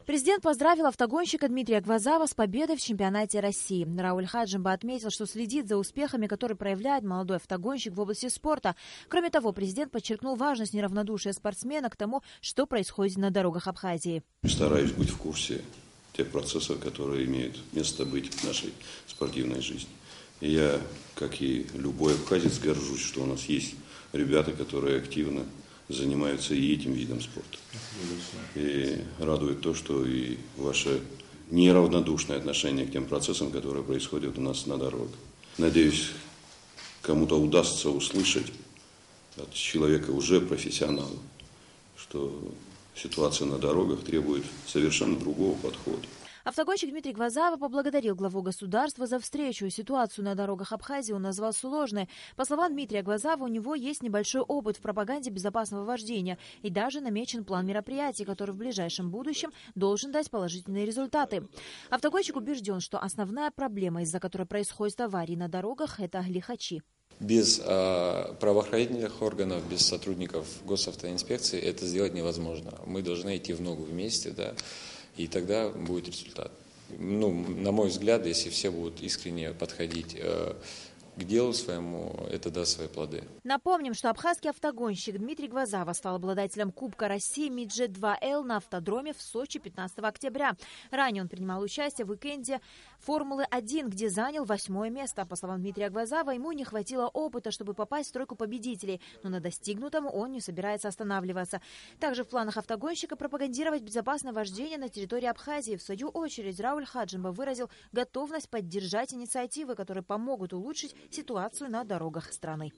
Президент поздравил автогонщика Дмитрия Гвозава с победой в чемпионате России. Рауль Хаджимба отметил, что следит за успехами, которые проявляет молодой автогонщик в области спорта. Кроме того, президент подчеркнул важность неравнодушия спортсмена к тому, что происходит на дорогах Абхазии. Стараюсь быть в курсе тех процессов, которые имеют место быть в нашей спортивной жизни. И я, как и любой абхазец, горжусь, что у нас есть ребята, которые активно занимаются и этим видом спорта. И радует то, что и ваше неравнодушное отношение к тем процессам, которые происходят у нас на дорогах. Надеюсь, кому-то удастся услышать от человека уже профессионала, что ситуация на дорогах требует совершенно другого подхода. Автогонщик Дмитрий Гвозава поблагодарил главу государства за встречу. Ситуацию на дорогах Абхазии он назвал сложной. По словам Дмитрия Гвозава, у него есть небольшой опыт в пропаганде безопасного вождения и даже намечен план мероприятий, который в ближайшем будущем должен дать положительные результаты. Автогонщик убежден, что основная проблема, из-за которой происходят аварии на дорогах, это лихачи. Без правоохранительных органов, без сотрудников госавтоинспекции это сделать невозможно. Мы должны идти в ногу вместе, да, и тогда будет результат. На мой взгляд, если все будут искренне подходить к делу своему, это даст свои плоды. Напомним, что абхазский автогонщик Дмитрий Гвозава стал обладателем Кубка России Midget-2L на автодроме в Сочи 15 октября. Ранее он принимал участие в уикенде Формулы-1, где занял 8-е место. По словам Дмитрия Гвозава, ему не хватило опыта, чтобы попасть в тройку победителей, но на достигнутом он не собирается останавливаться. Также в планах автогонщика пропагандировать безопасное вождение на территории Абхазии. В свою очередь, Рауль Хаджимба выразил готовность поддержать инициативы, которые помогут улучшить ситуацию на дорогах страны.